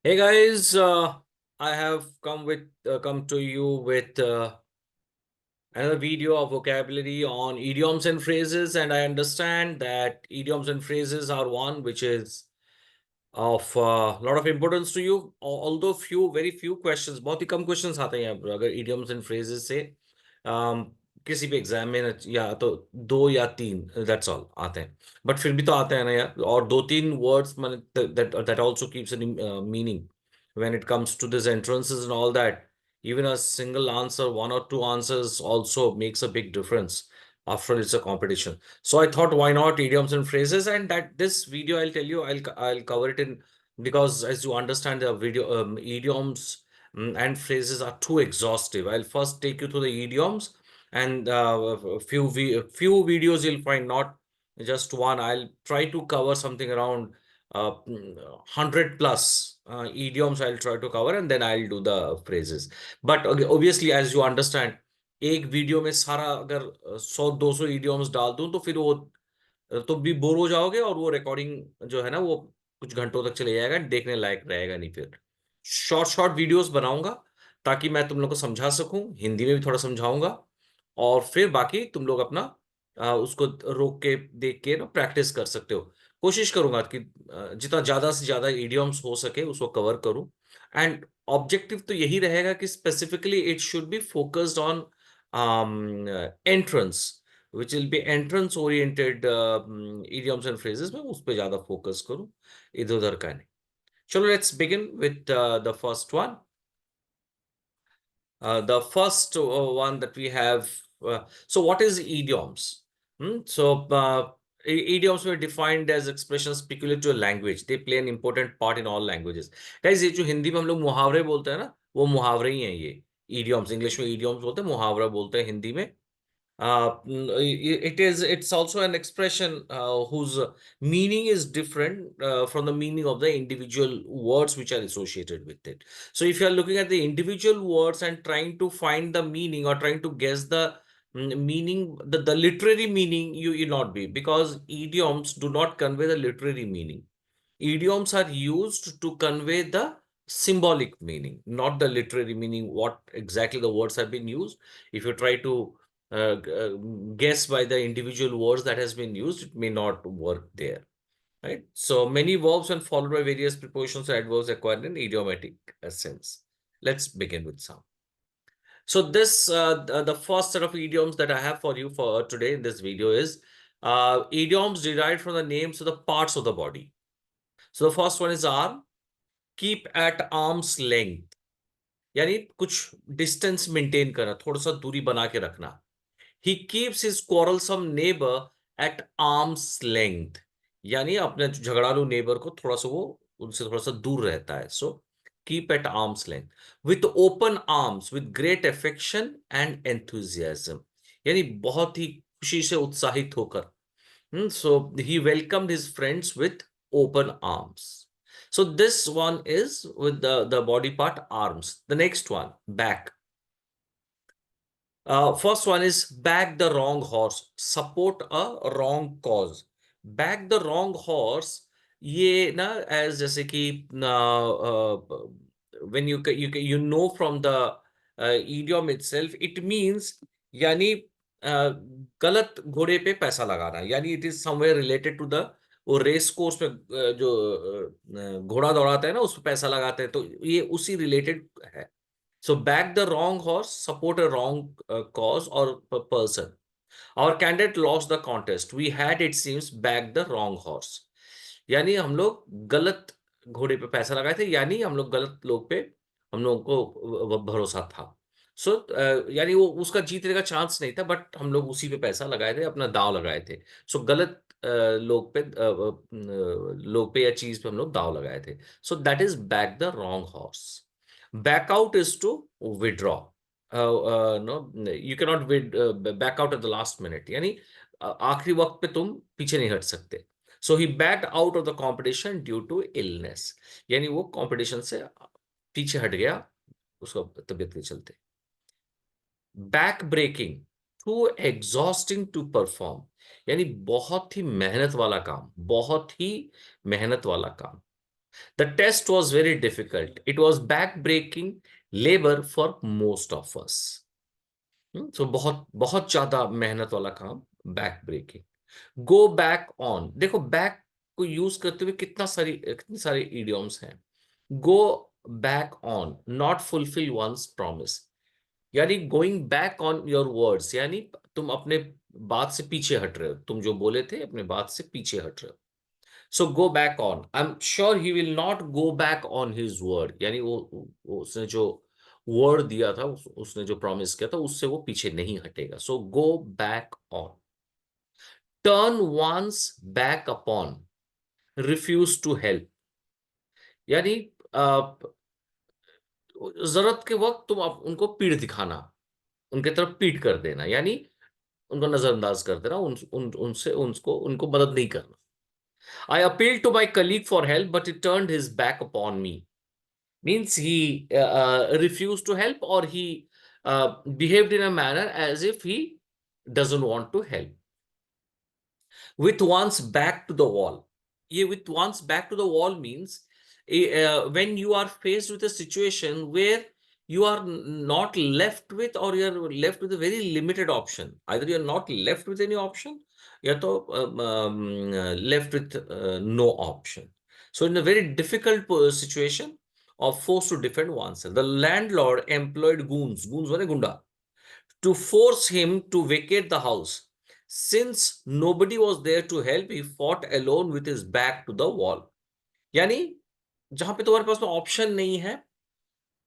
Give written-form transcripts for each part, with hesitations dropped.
Hey guys, I have come to you with another video of vocabulary on idioms and phrases, and I understand that idioms and phrases are one which is of a lot of importance to you. Although very few questions, बहुत ही कम questions आते हैं यहाँ पर अगर idioms and phrases से um, किसी भी exam में या तो दो या तीन दैट्स ऑल आते हैं बट फिर भी तो आते हैं ना यार और दो तीन वर्ड्स मैंने that also keeps an meaning when it comes to these entrances and all that. Even a single answer, one or two answers also makes a big difference. After all, it's a competition. So I thought, why not idioms and phrases? And that this video, I'll tell you, I'll cover it in because as you understand, the video idioms and phrases are too exhaustive. I'll first take you through the idioms and few videos you'll find, not just one. I'll try to cover something around 100 plus idioms I'll try to cover, and then I'll do the phrases. But obviously, as you understand, एक video में सारा अगर 100-200 idioms डाल दूं तो फिर वो तो भी बोर हो जाओगे और वो रिकॉर्डिंग जो है ना वो कुछ घंटों तक चले जाएगा, देखने लायक रहेगा नहीं। फिर शॉर्ट शॉर्ट वीडियोस बनाऊंगा ताकि मैं तुम लोग को समझा सकूं, हिंदी में भी थोड़ा समझाऊंगा और फिर बाकी तुम लोग अपना उसको रोक के देख के ना प्रैक्टिस कर सकते हो। कोशिश करूंगा कि जितना ज्यादा से ज्यादा इडियम्स हो सके उसको कवर करूं। एंड ऑब्जेक्टिव तो यही रहेगा कि specifically it should be focused on entrance, which will be entrance oriented idioms and phrases में उस पे ज्यादा फोकस करूं, इधर उधर का नहीं। चलो let's begin with the first one. The first one that we have, so what is idioms? Idioms were defined as expressions peculiar to a language. They play an important part in all languages. Guys, ये जो हिंदी में हम लोग मुहावरे बोलते हैं ना, वो मुहावरे ही हैं ये। idioms, इंग्लिश में idioms बोलते हैं, मुहावरा बोलते हैं हिंदी में। it's also an expression whose meaning is different from the meaning of the individual words which are associated with it. So if you are looking at the individual words and trying to find the meaning or trying to guess the meaning, the literary meaning, you will not be, because idioms do not convey the literary meaning. Idioms are used to convey the symbolic meaning, not the literary meaning, what exactly the words have been used. If you try to guess by the individual words that has been used, it may not work there, right? So many verbs when followed by various prepositions or adverbs acquired an idiomatic sense. Let's begin with some. So this, the first set of idioms that I have for you for today in this video is idioms derived from the names of the parts of the body. So the first one is arm, keep at arm's length. यानी कुछ distance maintain करना, थोड़ा सा दूरी बना के रखना। He keeps his quarrelsome neighbor at arm's length, यानी अपने झगड़ालू नेबर को थोड़ा सा वो उनसे थोड़ा सा दूर रहता है। सो keep at arm's length with open arms, with great affection and enthusiasm, यानी बहुत ही खुशी से उत्साहित होकर। So he welcomed his friends with open arms. So this one is with the body part arms. The next one, back. First one is back the wrong horse, support a wrong cause. Back the wrong horse, ये ना as जैसे कि when you know from the idiom itself, it means यानी गलत घोड़े पे पैसा लगाना, यानी it is somewhere related to the वो रेस कोर्स में जो घोड़ा दौड़ाते हैं ना उस पे पैसा लगाते हैं, तो ये उसी रिलेटेड है। So back the wrong horse, support a wrong cause or person. Our candidate lost the contest. We had, it seems, back the wrong horse. यानी हम लोग गलत घोड़े पे पैसा लगाए थे, यानी हम लोग गलत लोग पे हम लोगों को भरोसा था। सो यानी वो उसका जीतने का चांस नहीं था, बट हम लोग उसी पे पैसा लगाए थे, अपना दांव लगाए थे। सो गलत लोग पे या चीज पे हम लोग दांव लगाए थे। सो that is back the wrong horse. Back out is to withdraw. No, you cannot back out at the last minute. यानी आखिरी वक्त पे तुम पीछे नहीं हट सकते। So he backed out of the competition due to illness. यानी वो competition से पीछे हट गया उसका तबीयत के चलते। Back breaking, too exhausting to perform. यानी बहुत ही मेहनत वाला काम, बहुत ही मेहनत वाला काम। The test was very difficult. It was back-breaking labor for most of us. So बहुत बहुत ज्यादा मेहनत वाला काम, back breaking. Go back on, देखो बैक को यूज करते हुए कितनी सारी इडियम्स हैं। Go back on, not fulfil one's promise, यानी going back on your words, यानी तुम अपने बात से पीछे हट रहे हो, तुम जो बोले थे अपने बात से पीछे हट रहे हो। So go back on, I am sure he will not go back on his word, यानी वो उसने जो वर्ड दिया था, उसने जो प्रॉमिस किया था उससे वो पीछे नहीं हटेगा। So go back on. Turn one's back upon, refuse to help, यानी जरूरत के वक्त तुम उनको पीठ दिखाना, उनके तरफ पीठ कर देना, यानी उनको नजरअंदाज कर देना, उनसे उनको मदद नहीं करना। I appeal to my colleague for help but he turned his back upon me, means he refused to help, or he behaved in a manner as if he doesn't want to help. With one's back to the wall. Yeah, with one's back to the wall means when you are faced with a situation where you are not left with, or you are left with a very limited option. Either you are not left with any option, या तो left with no option. So in a very difficult situation of forced to defend oneself, the landlord employed goons, goons wane gunda, to force him to vacate the house. Since nobody was there to help, he fought alone with his back to the wall. यानी जहां पे तुम्हारे पास में option नहीं है,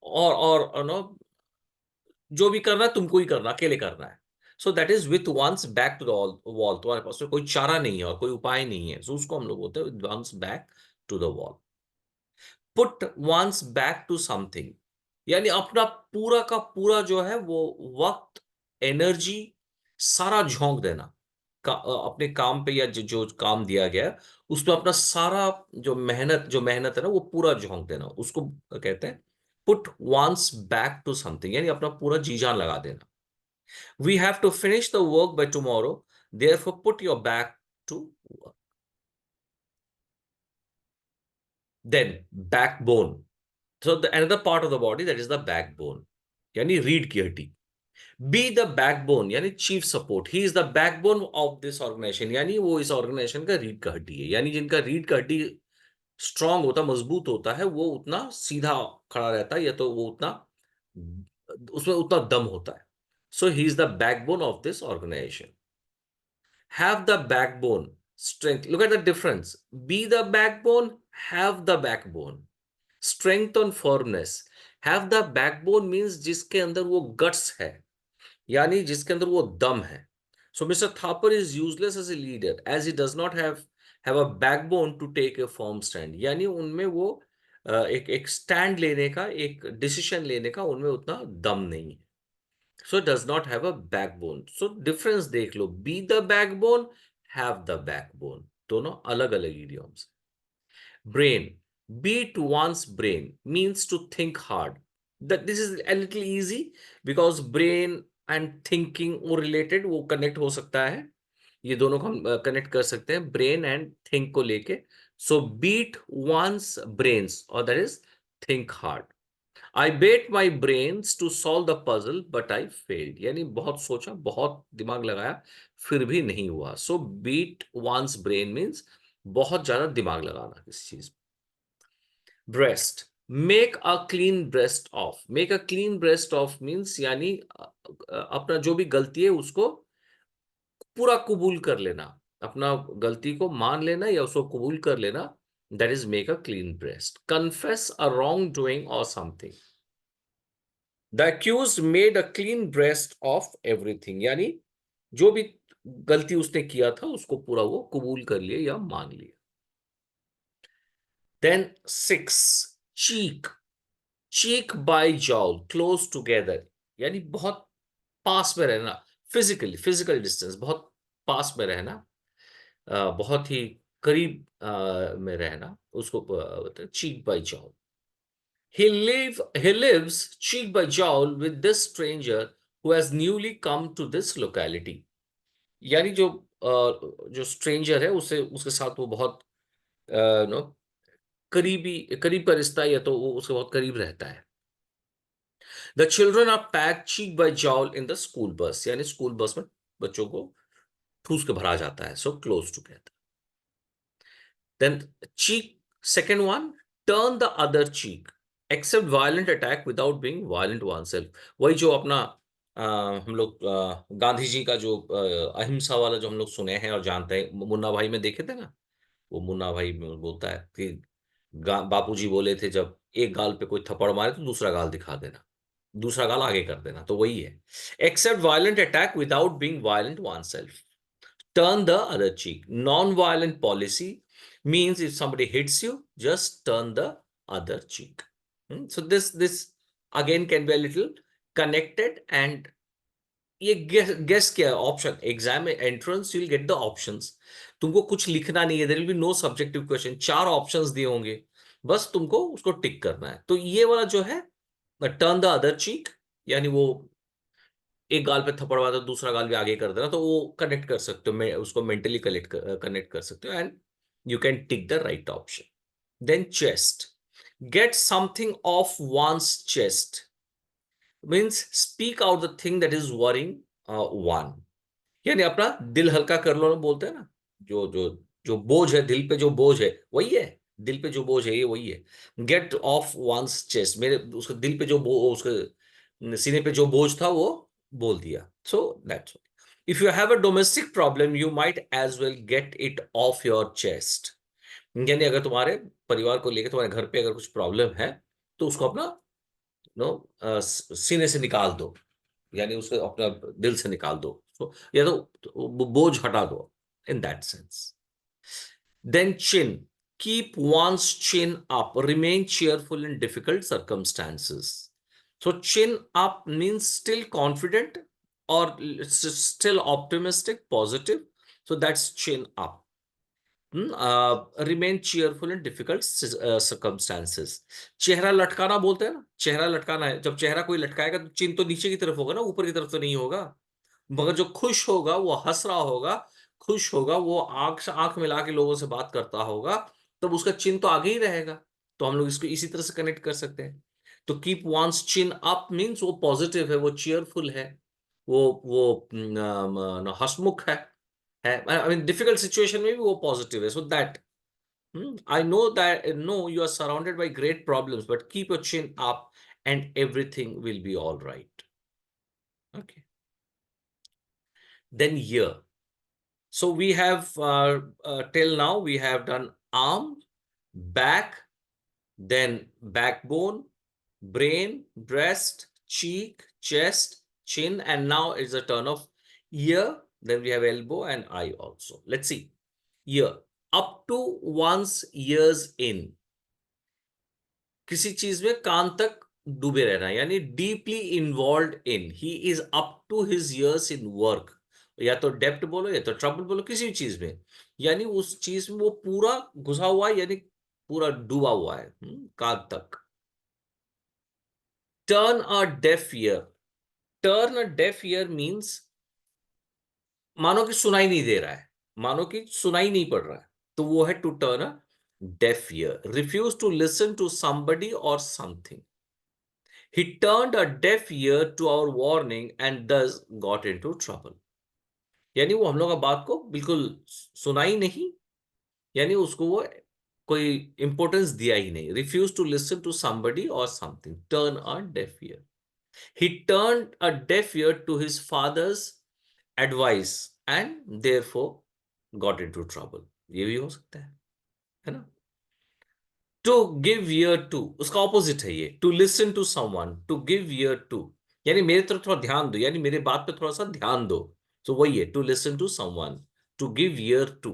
और no जो भी करना है तुमको ही करना, अकेले करना है। So that is with one's back to the wall, तुम्हारे पास में कोई चारा नहीं है और कोई उपाय नहीं है, सो उसको हम लोग बोलते हैं with one's back to the wall. Put one's back to something, यानी अपना पूरा का पूरा जो है वो वक्त, एनर्जी सारा झोंक देना अपने काम पे, या जो काम दिया गया है उसमें अपना सारा जो मेहनत है ना वो पूरा झोंक देना, उसको कहते हैं put one's back to something, यानी अपना पूरा जी जान लगा देना। We have to finish the work by tomorrow, therefore put your back to work. Then backbone, so another part of the body, that is the backbone, yani रीढ़ की हड्डी। बी द बैकबोन यानी chief support, he is the backbone of this organisation, यानी वो इस organisation का रीढ़ का हड्डी है। यानी जिनका रीढ़ का हड्डी स्ट्रांग होता, मजबूत होता है, वो उतना सीधा खड़ा रहता है, या तो वो उतना उसमें उतना दम होता है। So he is the backbone of this organisation. Have the backbone, strength, look at the difference, be the backbone, have the backbone, strength on firmness. Have the backbone means जिसके अंदर वो गट्स है, यानी जिसके अंदर वो दम है। So mister Thapar is useless as a leader as he does not have a backbone to take a firm stand, यानी उनमें वो एक स्टैंड लेने का, एक डिसीजन लेने का उनमें उतना दम नहीं है। So does not have a backbone. So difference देख लो, be the backbone, have the backbone, दोनों अलग अलग idioms. Brain. Beat one's brain means to think hard. That this is a little easy because brain and thinking वो related, वो connect हो सकता है। ये दोनों को हम connect कर सकते हैं brain and think को लेके। So beat one's brains, or that is think hard. I bet my brains to solve the puzzle but I failed. यानी बहुत सोचा, बहुत दिमाग लगाया, फिर भी नहीं हुआ। So beat one's brain means बहुत ज्यादा दिमाग लगाना किसी चीज। Breast, make a clean breast of, make a clean breast of means यानी अपना जो भी गलती है उसको पूरा कबूल कर लेना, अपना गलती को मान लेना या उसको कबूल कर लेना, that is make a clean breast. Confess a wrong doing or something, the accused made a clean breast of everything, यानी जो भी गलती उसने किया था उसको पूरा वो कबूल कर लिया या मान लिया। Then 6, cheek, cheek by जॉल, close together, यानी बहुत पास में रहना, फिजिकली, फिजिकल डिस्टेंस, बहुत पास में रहना, बहुत ही करीब में रहना, उसको बोलते हैं cheek by jowl. He lives cheek by jowl with this stranger who has newly come to this locality. यानी जो स्ट्रेंजर है उसे उसके साथ वो बहुत नो करीब का रिश्ता है, या तो वो उसके बहुत करीब रहता है। The children are packed cheek by jowl in the school bus, यानी स्कूल बस में बच्चों को ठूस के भरा जाता है, so close together. Then cheek, second one, turn the other cheek, accept violent attack without being violent oneself. वही जो अपना हम लोग गांधी जी का जो अहिंसा वाला जो हम लोग सुने हैं और जानते हैं, मुन्ना भाई में देखे थे ना, वो मुन्ना भाई में बोलता है कि बापूजी बोले थे, जब एक गाल पे कोई थप्पड़ मारे तो दूसरा गाल दिखा देना, दूसरा गाल आगे कर देना, तो वही है। Accept violent attack without being violent oneself, turn the other cheek. Non-violent policy means if somebody hits you, just turn the other cheek. So this again can be a little connected, and ये guess क्या है option, exam में entrance, you will get the options. तुमको कुछ लिखना नहीं है, there will be no subjective question, चार ऑप्शंस दिए होंगे, बस तुमको उसको टिक करना है। तो ये वाला जो है टर्न द अदर चीक, यानी वो एक गाल पे थप्पड़ मारा तो दूसरा गाल भी आगे कर देना, तो वो कनेक्ट कर सकते हो, उसको मेंटली कनेक्ट कर सकते हो, and you can tick the right option. Then chest, get something off one's chest, means speak out the thing that is worrying one, यानी अपना दिल हल्का कर लो ना, बोलते हैं ना, जो जो जो बोझ है दिल पे, जो बोझ है वही है, दिल पे जो बोझ है ये वही है। गेट ऑफ वंस चेस्ट, मेरे उसके दिल पे जो उसके सीने पे जो बोझ था वो बोल दिया। So that's, if you have a domestic problem you might as well get it off your chest, यानी अगर तुम्हारे परिवार को लेकर तुम्हारे घर पे अगर कुछ प्रॉब्लम है तो उसको अपना नो सीने से निकाल दो, यानी उसको अपना दिल से निकाल दो, so, या तो बोझ हटा दो, in that sense. Then chin, keep one's chin up, remain cheerful in difficult circumstances. So chin up means still confident, or still optimistic, positive, so that's chin up. Remain cheerful in difficult circumstances. चेहरा लटकाना बोलते हैं ना, चेहरा लटकाना है, जब चेहरा कोई लटकाएगा तो चिन तो नीचे की तरफ होगा ना, ऊपर की तरफ तो नहीं होगा। मगर जो खुश होगा, वो हंस रहा होगा, खुश होगा, वो आंख से आंख मिला के लोगों से बात करता होगा, तब उसका चिन तो आगे ही रहेगा। तो हम लोग इसको इसी तरह से कनेक्ट कर सकते हैं। तो कीप वंस चिन अप मीन्स वो पॉजिटिव है, वो चीयरफुल है, वो हंसमुख है, आई मीन डिफिकल्ट सिचुएशन में भी वो पॉजिटिव है, so that I know that, no you are surrounded by great problems but keep your chin up and everything will be all right. Okay, then ear. So we have till now we have done arm, back, then backbone, brain, breast, cheek, chest, chin, and now it's a turn of ear. Then we have elbow and eye also. Let's see. Ear. Up to one's ears in. किसी चीज में कान तक डूबे रहना, यानी deeply involve in, he is up to his ears in work, या तो डेप्ट बोलो या तो ट्रबल बोलो, किसी भी चीज में, यानी उस चीज में वो पूरा घुसा हुआ है, यानी पूरा डूबा हुआ है कान तक। Turn a deaf year, turn a deaf year means मानो कि सुनाई नहीं दे रहा है, मानो कि सुनाई नहीं पड़ रहा है, तो वो है to turn a deaf ear. Refuse to listen to somebody और something, he turned a deaf ear to our warning and thus got into trouble, यानी वो हम लोग का बात को बिल्कुल सुना ही नहीं, यानी उसको वो कोई इंपॉर्टेंस दिया ही नहीं। Refuse to listen to somebody और something, turn a deaf ear, he turn a deaf ear to his father's advice and therefore got into trouble, ये भी हो सकता है ना। टू गिव ईयर टू, उसका ऑपोजिट है ये, to listen to someone, to give ear to, यानी मेरे तरफ थोड़ा ध्यान दो, यानी मेरे बात पे थोड़ा सा ध्यान दो, तो वही है to listen to someone, to give ear to.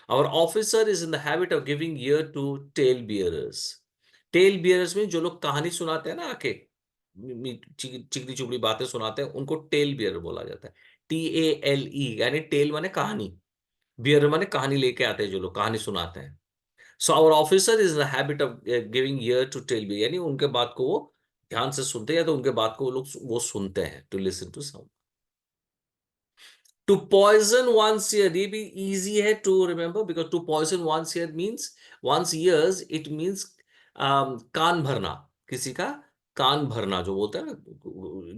Our officer is in the habit of giving ear to tale bearers, tale bearers में जो लोग कहानी सुनाते हैं ना, आके चिकनी चुपड़ी बातें सुनाते हैं, उनको टेल बियरर बोला जाता है। TALE, यानी टेल माने कहानी, बियरर माने कहानी लेके आते हैं, जो लोग कहानी सुनाते हैं। So our officer is the habit of giving ear to tale be, यानी उनके बात को वो ध्यान से सुनते हैं, या तो उनके बात को वो लोग वो सुनते हैं, to listen to sound. To poison one's ear, ये भी easy है to remember, because to poison one's ear means one's ears, it means कान भरना, किसी का कान भरना, जो बोलते हैं ना,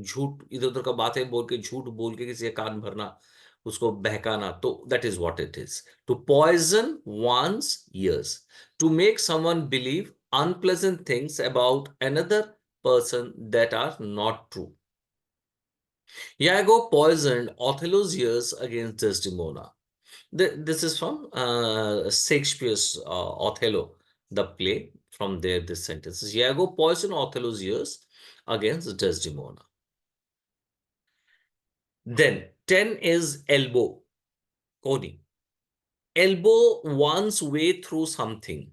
झूठ इधर उधर का बातें बोल के, झूठ बोल के किसी का कान भरना, उसको बहकाना, तो that is what it is. To poison one's ears, to make someone believe unpleasant things about another person that are not true. Iago poisoned Othello's ears against Desdemona. This is from Shakespeare's Othello, the play. From there, this sentence is Iago poisoned Othello's ears against Desdemona. Then 10 is elbow, Koni. Elbow one's way through something.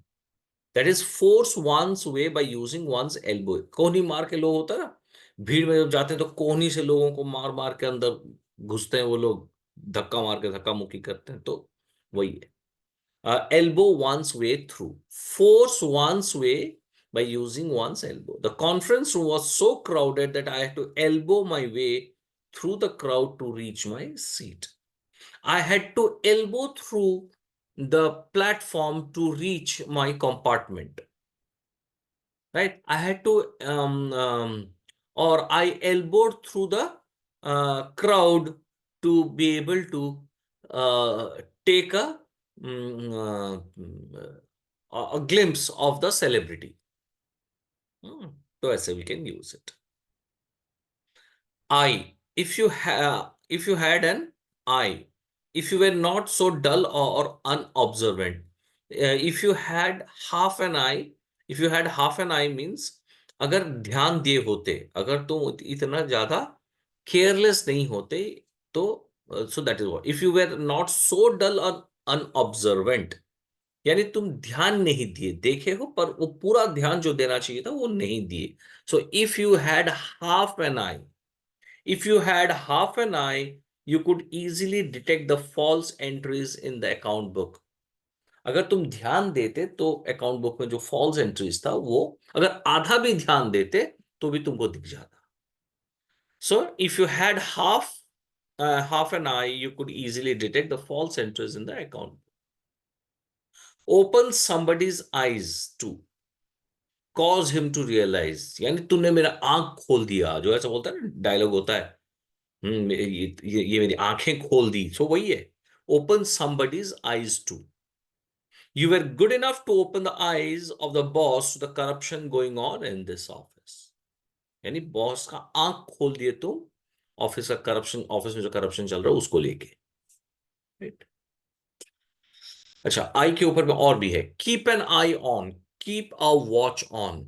That is force one's way by using one's elbow. कोहनी मार के लोग होता है ना, भीड़ में जब जाते हैं तो कोहनी से लोगों को मार मार के अंदर घुसते हैं वो लोग, धक्का मार के धक्का मुक्की करते हैं, तो वही है. Elbow one's way through, force one's way by using one's elbow. The conference room was so crowded that I had to elbow my way through the crowd to reach my seat. I had to elbow through the platform to reach my compartment. Right? I had to, or I elbowed through the crowd to be able to take a glimpse of the celebrity. So ऐसे we can use it. Eye. If you had an eye, if you were not so dull or unobservant, if you had half an eye, if you had half an eye means अगर ध्यान दिए होते, अगर तुम इतना ज्यादा careless नहीं होते, तो so that is what. If you were not so dull or unobservant, यानी तुम ध्यान नहीं दिए, देखे हो पर वो पूरा ध्यान जो देना चाहिए था वो नहीं दिए. So if you had half an eye, if you had half an eye, you could easily detect the false entries in the account book. अगर तुम ध्यान देते तो अकाउंट बुक में जो फॉल्स एंट्रीज था वो अगर आधा भी ध्यान देते तो भी तुमको दिख जाता. So if you had half an eye, you could easily detect the false entries in the account. Open somebody's eyes to cause him to realize, यानी तूने मेरा आंख खोल दिया, जो ऐसा बोलता है ना, डायलॉग होता है, ये मेरी आंखें खोल दी, सो वही है. Open somebody's eyes to. You were good enough to open the eyes of the boss to the corruption going on in this office. यानी बॉस का आंख खोल दिए तुम ऑफिस का करप्शन, ऑफिस में जो करप्शन चल रहा है उसको लेके. राइट. अच्छा, आई के ऊपर में और भी है. Keep an I on, keep a watch on.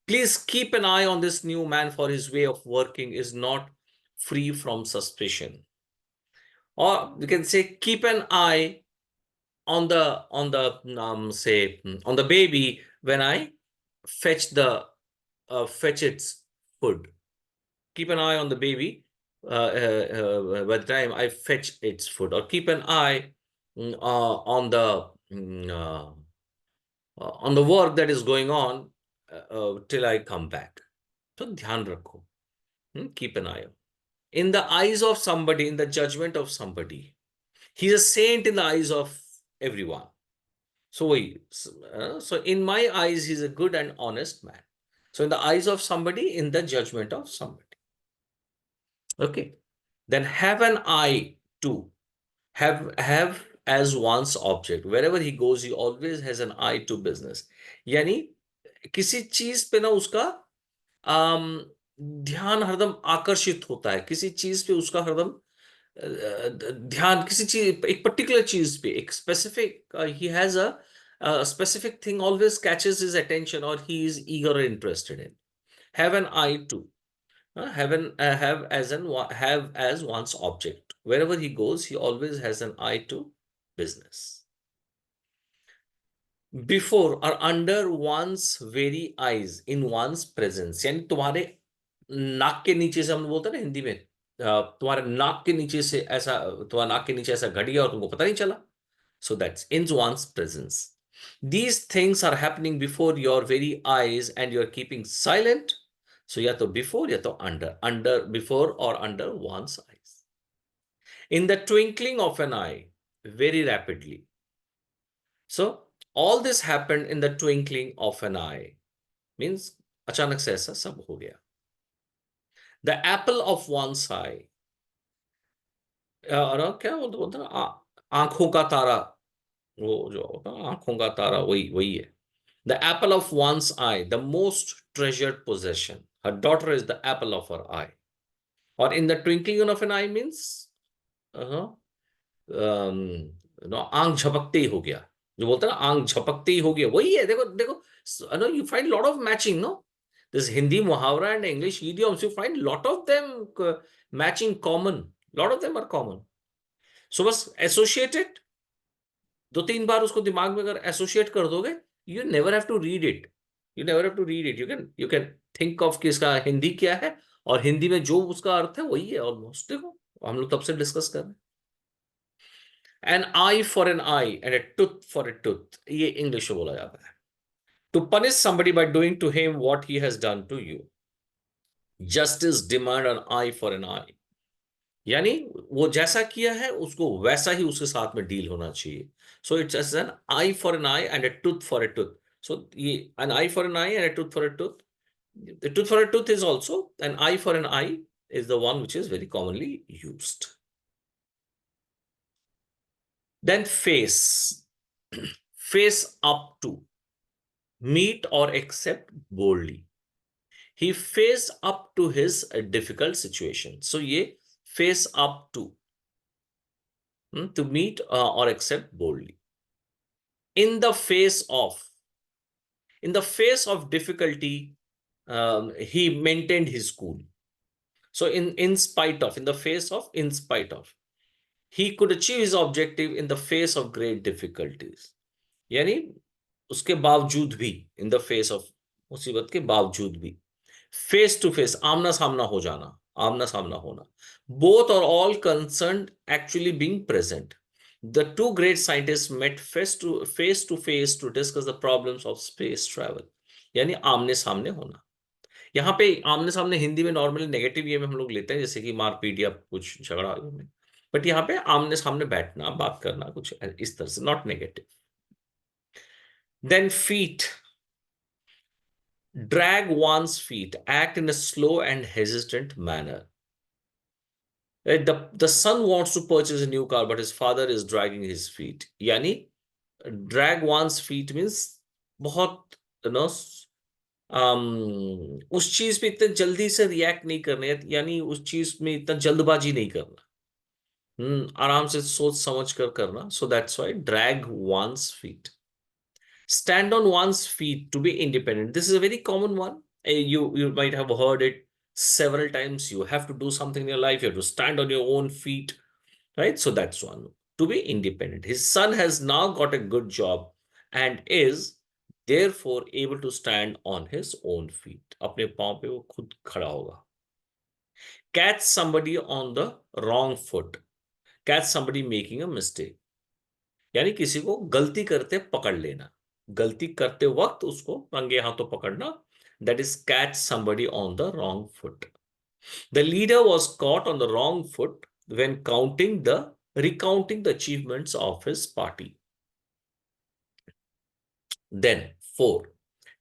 Please keep an eye on this new man, for his way of working is not free from suspicion. Or you can say keep an eye on the baby when I fetch its food. Keep an eye on the baby by the time I fetch its food. Or keep an eye on the work that is going on till I come back. So ध्यान रखो. Keep an eye on. In the eyes of somebody, in the judgment of somebody, he's a saint in the eyes of everyone. So in my eyes, he's a good and honest man. So in the eyes of somebody, in the judgment of somebody. Okay. Then have an eye to. Have as one's object. Wherever he goes, he always has an eye to business. यानी किसी चीज पे ना उसका ध्यान हरदम आकर्षित होता है, किसी चीज पे उसका हरदम ध्यान, किसी चीज, एक पर्टिकुलर चीज पे, एक specific, he has a specific thing always catches his attention और ही इज ईगर और interested in. Have an eye to. Have as one's object. Wherever he goes, he always has an eye to business. Before or under one's very eyes, in one's presence. यानी तुम्हारे नाक के नीचे से, हम बोलते हैं ना हिंदी में, तुम्हारे नाक के नीचे से ऐसा, तुम्हारे नाक के नीचे ऐसा घट गया और तुमको पता नहीं चला. So that's in one's presence. These things are happening before your very eyes and you're keeping silent. So या तो before या तो under, before or under one's eyes. In the twinkling of an eye, very rapidly. So all this happened in the twinkling of an eye. Means अचानक से ऐसा सब हो गया. The apple of one's eye. और क्या बोलते ना, आंखों का तारा, वो जो होता है आंखों का तारा, वही वही है. The apple of one's eye, the most treasured possession. Her daughter is the apple of her eye. Or in the twinkling of an eye means, uh, आंख झपकते ही हो गया. जो बोलते हैं ना आंख झपकते ही हो गया, वही है. देखो देखो, now you find lot of matching, now this Hindi मुहावरा and English idioms, you find lot of them matching common. Lot of them are common. So बस एसोसिएटेड, दो तीन बार उसको दिमाग में अगर एसोसिएट कर दोगे, you never have to read it. You never have to read it. You can think of कि इसका हिंदी क्या है, और हिंदी में जो उसका अर्थ है वही है ऑलमोस्ट. देखो हम लोग तब से डिस्कस कर रहे हैं. An eye for an eye and a tooth for a tooth, ये इंग्लिश में बोला जाता है. To punish somebody by doing to him what he has done to you. Justice demand an eye for an eye. यानी वो जैसा किया है उसको वैसा ही उसके साथ में डील होना चाहिए. So it's an eye for an eye and a tooth for a tooth. So ये an eye for an eye and a tooth for a tooth. The tooth for a tooth is also an eye for an eye, is the one which is very commonly used. Then face. Face up to. Meet or accept boldly. He faced up to his difficult situation. So ye face up to meet or accept boldly. In the face of difficulty, he maintained his cool. So in spite of, in the face of, in spite of, he could achieve his objective in the face of great difficulties. यानी उसके बावजूद भी, in the face of, मुसीबत के बावजूद भी, face to face, आमना सामना हो जाना, आमना सामना होना. Both or all concerned actually being present. The two great scientists met face to face to discuss the problems of space travel. यानी आमने सामने होना. यहाँ पे आमने सामने हिंदी में नॉर्मली नेगेटिव ये में हम लोग लेते हैं, जैसे कि मारपीट या कुछ झगड़ा में. बट यहाँ पे आमने सामने बैठना, बात करना, कुछ इस तरह से, not negative. Then feet. Drag one's feet, act in a slow and hesitant manner. The son wants to purchase a new car, but his father is dragging his feet. यानी drag one's feet means बहुत, you know, उस चीज पे इतने जल्दी से react नहीं करने, यानी उस चीज में इतना जल्दबाजी नहीं करना. आराम से सोच समझ कर करना. So that's why drag one's feet. Stand on one's feet to be independent. This is a very common one. You might have heard it several times. You have to do something in your life, you have to stand on your own feet, right? So that's one. To be independent. His son has now got a good job and is therefore able to stand on his own feet. अपने पांव पे वो खुद खड़ा होगा. Catch somebody on the wrong foot. Catch somebody making a mistake. यानी किसी को गलती करते पकड़ लेना, गलती करते वक्त उसको रंगे हाथों पकड़ना. That is catch somebody on the wrong foot. The leader was caught on the wrong foot when recounting the achievements of his party. Then 4.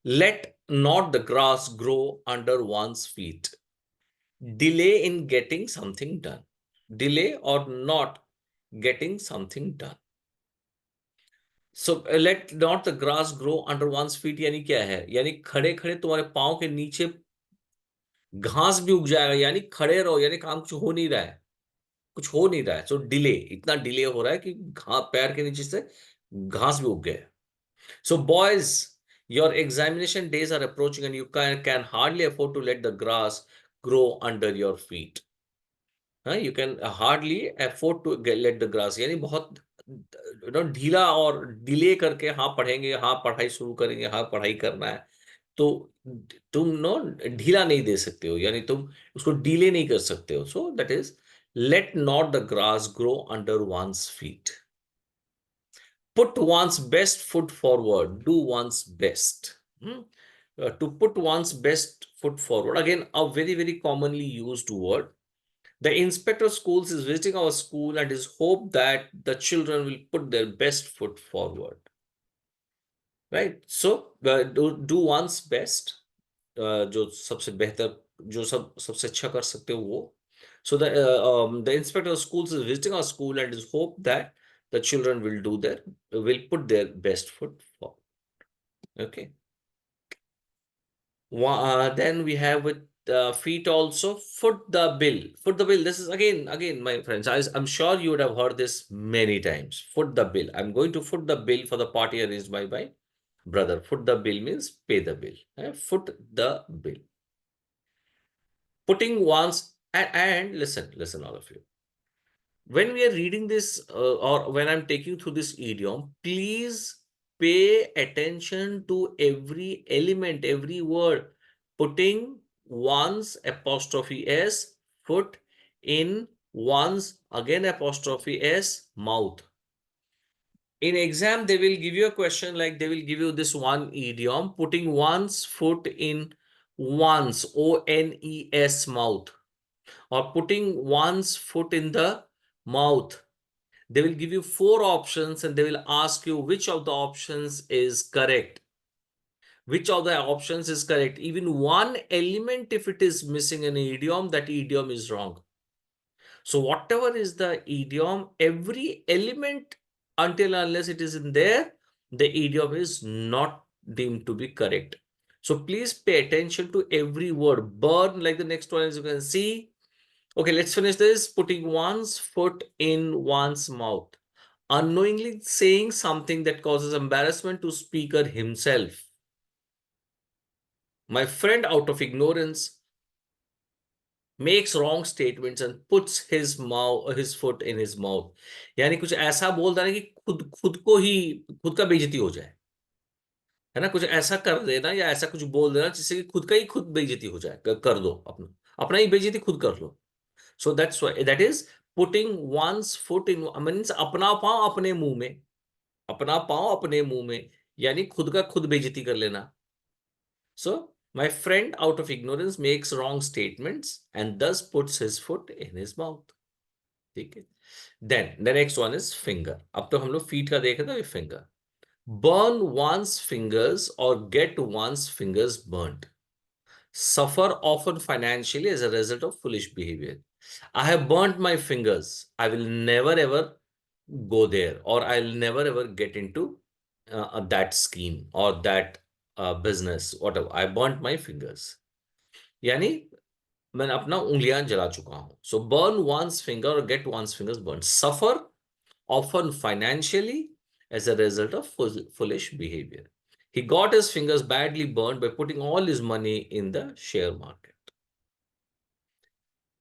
Let not the grass grow under one's feet. Delay in getting something done. Delay or not getting something done. So let not the grass grow under one's feet यानी क्या है? यानी खड़े खड़े तुम्हारे पांव के नीचे घास भी उग जाएगा. यानी खड़े रहो, यानी काम कुछ हो नहीं रहा है, कुछ हो नहीं रहा है. सो डिले, इतना डिले हो रहा है कि पैर के नीचे से घास भी उग गए. So boys, your examination days are approaching and you can hardly afford to let the grass grow under your feet. You can hardly afford to let the grass, यानी बहुत ढीला और डिले करके हाँ पढ़ेंगे, हाँ पढ़ाई शुरू करेंगे, हाँ पढ़ाई करना है, तो तुम ढीला नहीं दे सकते हो, यानी तुम उसको डिले नहीं कर सकते हो. सो that is let not the grass grow under one's feet. Put one's best foot forward. Do one's best. To put one's best foot forward. Again, a very, very commonly used word. The inspector of schools is visiting our school and is hope that the children will put their best foot forward. Right? So do one's best. जो सबसे बेहतर जो सबसे अच्छा कर सकते हो वो. So the inspector of schools is visiting our school and is hope that the children will put their best foot forward. Okay. Then we have with feet also. Foot the bill. Foot the bill. This is again, my friends. I'm sure you would have heard this many times. Foot the bill. I'm going to foot the bill for the party arranged by my brother. Foot the bill means pay the bill. Foot the bill. Putting one's and listen, all of you. When we are reading this or when I'm taking through this idiom, please pay attention to every element, every word. Putting one's apostrophe s, foot in one's again apostrophe s, mouth. In exam, they will give you a question like they will give you this one idiom, putting one's foot in one's, O-N-E-S, mouth, or putting one's foot in the mouth. They will give you 4 options and they will ask you which of the options is correct. Which of the options is correct? Even one element, if it is missing in an idiom, that idiom is wrong. So whatever is the idiom, every element until unless it is in there, the idiom is not deemed to be correct. So please pay attention to every word. Burn, like the next one, as you can see. Okay, let's finish this. Putting one's foot in one's mouth. Unknowingly saying something that causes embarrassment to speaker himself. My friend, out of ignorance, makes wrong statements and puts his foot in his mouth. यानी कुछ ऐसा बोल देना कि खुद खुद को ही खुद का बेइज्जती हो जाए, है ना? कुछ ऐसा कर देना या ऐसा कुछ बोल देना जिससे कि खुद का ही खुद बेइज्जती हो जाए. कर दो अपना अपना ही बेइज्जती खुद कर लो. So that's why that is putting one's foot in means अपना पाँव अपने मुंह में, अपना पाँव अपने मुंह में, यानी खुद का खुद बेइज्जती कर लेना. So my friend, out of ignorance, makes wrong statements and thus puts his foot in his mouth. ठीक है. Then the next one is finger. अब तो हम लोग feet का देखे थे, finger. Burn one's fingers or get one's fingers burnt. Suffer often financially as a result of foolish behavior. I have burnt my fingers. I will never ever go there, or I'll never ever get into that scheme or that business, whatever. I burnt my fingers. यानी मैंने अपना उंगलियां जला चुका हूं. So burn one's finger or get one's fingers burned. Suffer often financially as a result of foolish behavior. He got his fingers badly burned by putting all his money in the share market.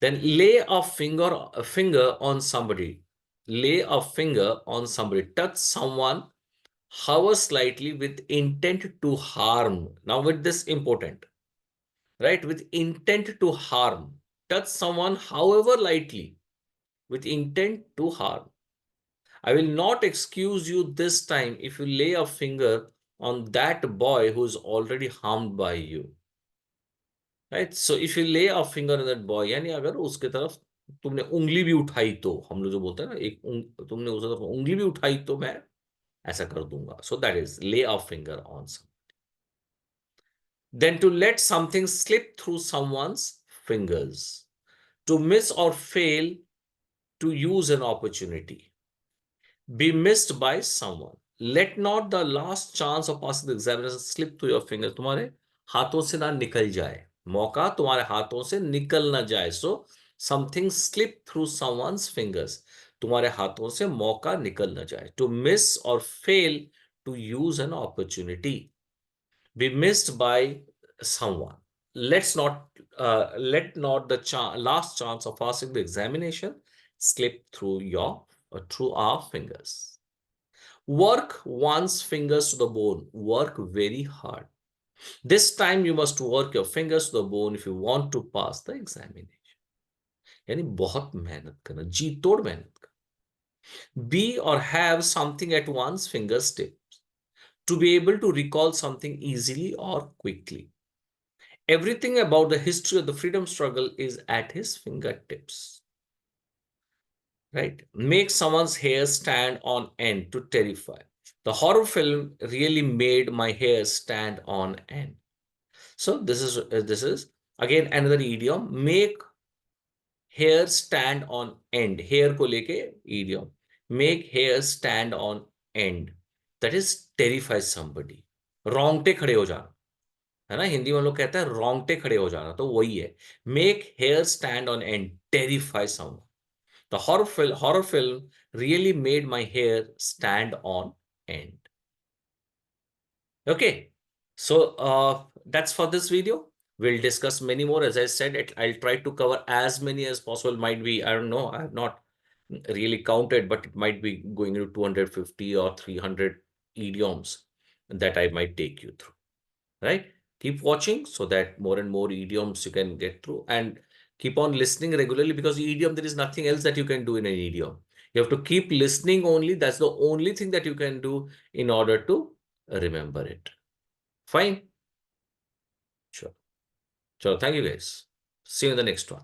Then lay a finger on somebody. Lay a finger on somebody. Touch someone, however slightly, with intent to harm. Now, with this important, right? With intent to harm. Touch someone, however lightly, with intent to harm. I will not excuse you this time if you lay a finger on that boy who is already harmed by you. Right. So if you lay a finger on that boy, यानी अगर उसके तरफ तुमने उंगली भी उठाई तो, हम लोग जो बोलते हैं ना, तुमने उस तरफ उंगली भी उठाई तो मैं ऐसा कर दूंगा. सो that is lay a finger on some. Then to let something slip through someone's fingers. To miss or fail to use an opportunity. Be missed by someone. Let not the last chance of passing the examination slip through your fingers. तुम्हारे हाथों से ना निकल जाए, मौका तुम्हारे हाथों से निकल ना जाए. So something slip through someone's fingers. तुम्हारे हाथों से मौका निकल ना जाए. To miss or fail to use an opportunity. Be missed by someone. Let not the last chance of passing the examination slip through our fingers. Work one's fingers to the bone. Work very hard. This time you must work your fingers to the bone if you want to pass the examination. यानी बहुत मेहनत करना, जी तोड़ मेहनत करना. Be or have something at one's fingertips to be able to recall something easily or quickly. Everything about the history of the freedom struggle is at his fingertips. right? Make someone's hair stand on end to terrify. The horror film really made my hair stand on end. So this is again another idiom. Make hair stand on end. Hair को लेके idiom. Make hair stand on end. That is terrify somebody. रोंगटे खड़े हो जाना, है ना? हिंदी में हम लोग कहते हैं रोंगटे खड़े हो जाना, तो वही है. Make hair stand on end. Terrify someone. The horror film really made my hair stand on end. Okay, so that's for this video. We'll discuss many more. As I said, I'll try to cover as many as possible. Might be, I don't know, I have not really counted, but it might be going to 250 or 300 idioms that I might take you through, right? Keep watching so that more and more idioms you can get through, and keep on listening regularly, because idiom, there is nothing else that you can do in an idiom. You have to keep listening only. That's the only thing that you can do in order to remember it. Fine. Sure. Thank you guys. See you in the next one.